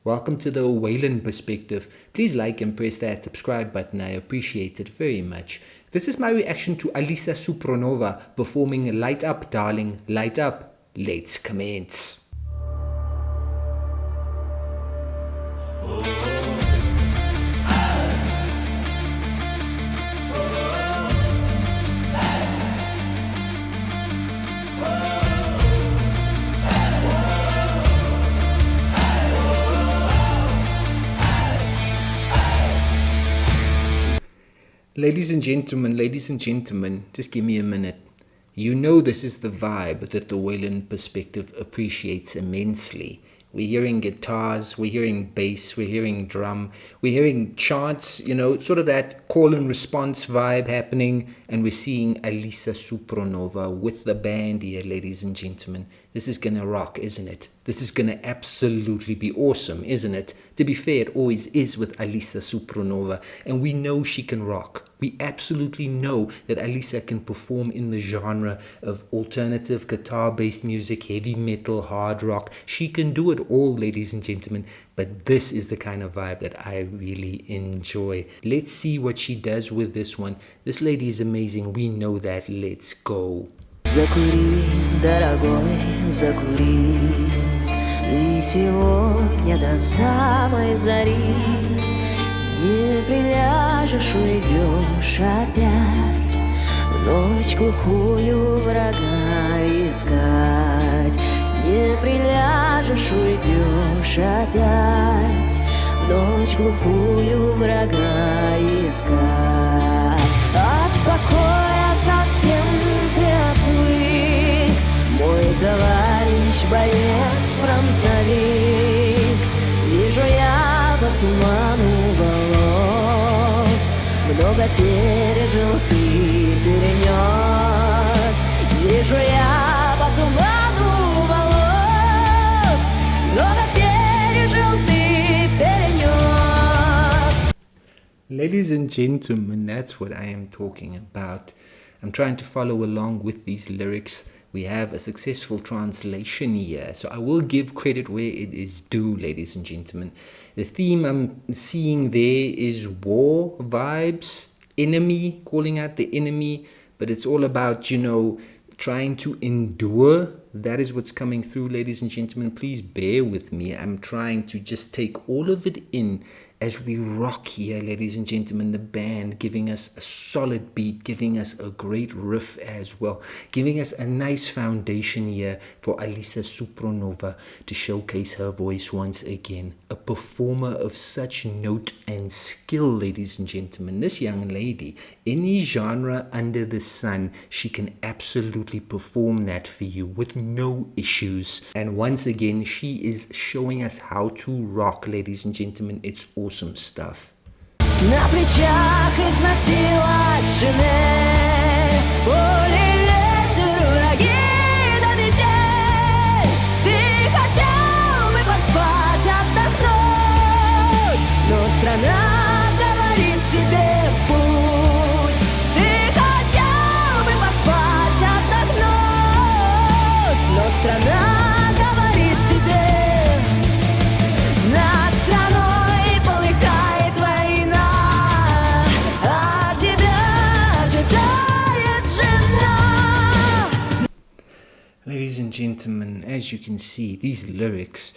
Welcome to the Waylon perspective. Please like and press that subscribe button. I appreciate it very much. This is my reaction to Alisa Supronova performing Light Up, Darling, Light Up. Let's commence. Ladies and gentlemen, just give me a minute. You know this is the vibe that the Waylon perspective appreciates immensely. We're hearing guitars, we're hearing bass, we're hearing drum, we're hearing chants, sort of that call and response vibe happening, and we're seeing Alisa Supronova with the band here, ladies and gentlemen. This is gonna rock, isn't it? This is gonna absolutely be awesome, isn't it? To be fair, it always is with Alisa Supronova, and we know she can rock. We absolutely know that Alisa can perform in the genre of alternative guitar-based music, heavy metal, hard rock. She can do it all, ladies and gentlemen, but this is the kind of vibe that I really enjoy. Let's see what she does with this one. This lady is amazing, we know that. Let's go. Закури, дорогой, закури, и сегодня до самой зари не приляжешь, уйдешь опять в ночь глухую врага искать. Не приляжешь, уйдешь опять в ночь глухую врага искать. От покоя совсем ты отвык, мой товарищ, боец, фронтовик. Вижу я по туману волос, много пережил, ты перенес. Вижу я по туману волос, много пережил, ты перенес. Ladies and gentlemen, that's what I am talking about. I'm trying to follow along with these lyrics. We have a successful translation here, so I will give credit where it is due, ladies and gentlemen. The theme I'm seeing there is war vibes, enemy, calling out the enemy, but it's all about, trying to endure. That is what's coming through, ladies and gentlemen. Please bear with me. I'm trying to just take all of it in as we rock here, ladies and gentlemen. The band giving us a solid beat, giving us a great riff as well, giving us a nice foundation here for Alisa Supronova to showcase her voice once again. A performer of such note and skill, ladies and gentlemen. This young lady, any genre under the sun, she can absolutely perform that for you with no issues. And once again, she is showing us how to rock, ladies and gentlemen. It's awesome stuff. На плечах износилась шинель, поле ветер, враги до метель. Ты хотел бы поспать, отдохнуть, но страна говорит тебе в путь. Ты хотел бы поспать, отдохнуть, но страна говорит тебе. Над страной полыхает война, а тебя ожидает жена. Ladies and gentlemen, as you can see, these lyrics,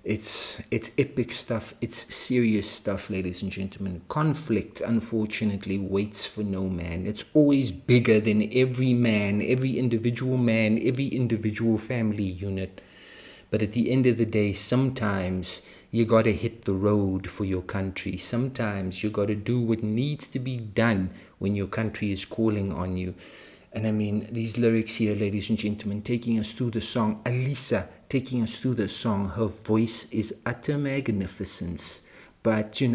it's epic stuff, it's serious stuff, ladies and gentlemen. Conflict, unfortunately, waits for no man. It's always bigger than every man, every individual family unit. But at the end of the day, sometimes you gotta hit the road for your country. Sometimes you gotta do what needs to be done when your country is calling on you. And I mean, these lyrics here, ladies and gentlemen, taking us through the song, Alisa taking us through the song, her voice is utter magnificence. But, you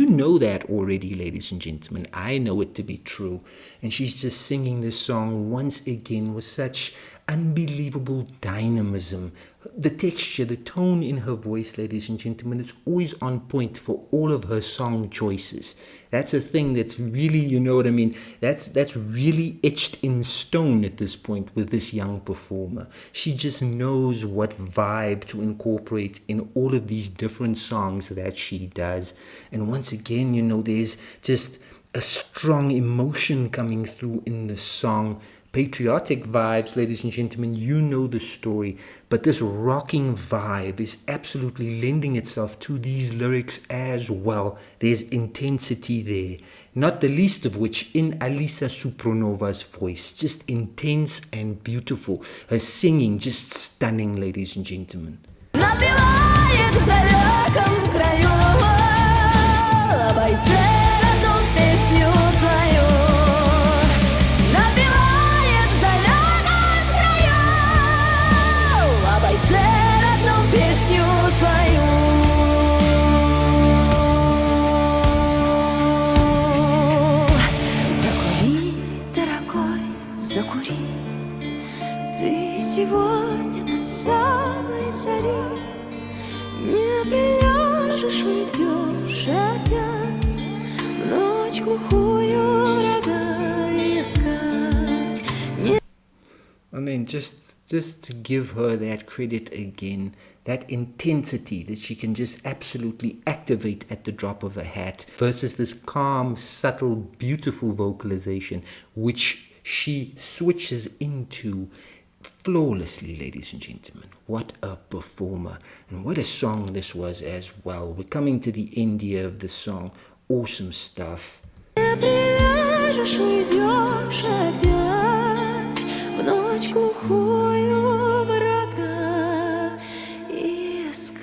know that already, ladies and gentlemen. I know it to be true. And she's just singing this song once again with such unbelievable dynamism. The texture, the tone in her voice, ladies and gentlemen, it's always on point for all of her song choices. That's a thing that's really, you know what I mean, that's really etched in stone at this point with this young performer. She just knows what vibe to incorporate in all of these different songs that she does. And once again, you know, there's just a strong emotion coming through in the song. Patriotic vibes, ladies and gentlemen, you know the story, but this rocking vibe is absolutely lending itself to these lyrics as well. There's intensity there, not the least of which in Alisa Supronova's voice. Just intense and beautiful. Her singing just stunning, ladies and gentlemen. Напевает в далеком краю о бойце родном песню свою. Напевает в далеком краю о бойце родном песню свою. Закури, дорогой, закури. Ты сегодня до самой зари. Не приляжешь, уйдешь опять в ночь глухую врага искать. I mean, just to give her that credit again, that intensity that she can just absolutely activate at the drop of a hat, versus this calm, subtle, beautiful vocalization, which she switches into flawlessly, ladies and gentlemen. What a performer, and what a song this was as well. We're coming to the end here of the song. Awesome stuff. Не приляжешь, уйдешь опять в ночь глухую врага искать.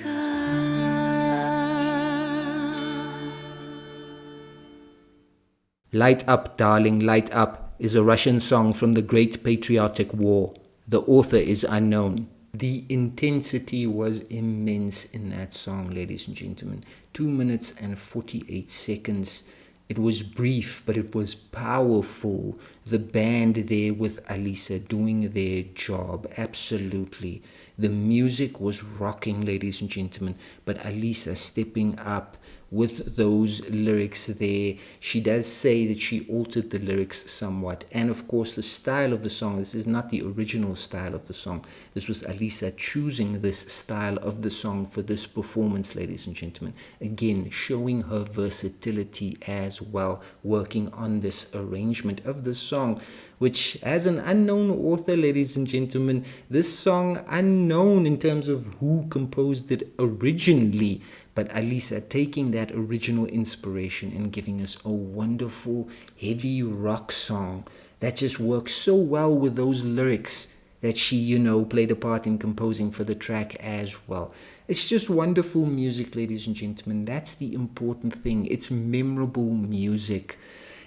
Light Up, Darling, Light Up is a Russian song from the Great Patriotic War. The author is unknown. The intensity was immense in that song, ladies and gentlemen. 2 minutes and 48 seconds. It was brief, but it was powerful. The band there with Alisa doing their job, absolutely. The music was rocking, ladies and gentlemen, but Alisa stepping up with those lyrics there. She does say that she altered the lyrics somewhat, and of course the style of the song, this is not the original style of the song. This was Alisa choosing this style of the song for this performance, ladies and gentlemen. Again, showing her versatility as well, working on this arrangement of the song, which, as an unknown author, ladies and gentlemen, this song unknown in terms of who composed it originally, but Alisa taking that original inspiration and giving us a wonderful heavy rock song that just works so well with those lyrics that she, you know, played a part in composing for the track as well. It's just wonderful music, ladies and gentlemen. That's the important thing. It's memorable music.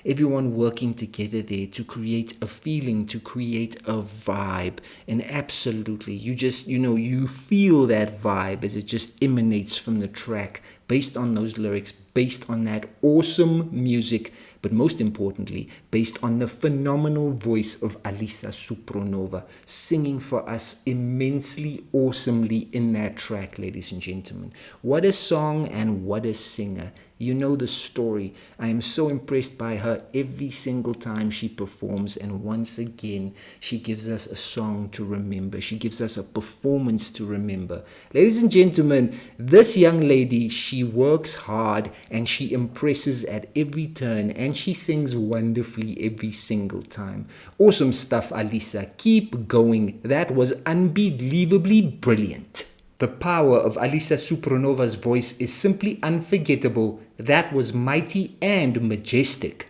Everyone working together there to create a feeling, to create a vibe. And absolutely, you just, you know, you feel that vibe as it just emanates from the track based on those lyrics, based on that awesome music, but most importantly, based on the phenomenal voice of Alisa Supronova, singing for us immensely awesomely in that track, ladies and gentlemen. What a song and what a singer. You know the story. I am so impressed by her every single time she performs, and once again, she gives us a song to remember. She gives us a performance to remember. Ladies and gentlemen, this young lady, she works hard and she impresses at every turn, and she sings wonderfully every single time. Awesome stuff, Alisa. Keep going. That was unbelievably brilliant. The power of Alisa Supronova's voice is simply unforgettable. That was mighty and majestic.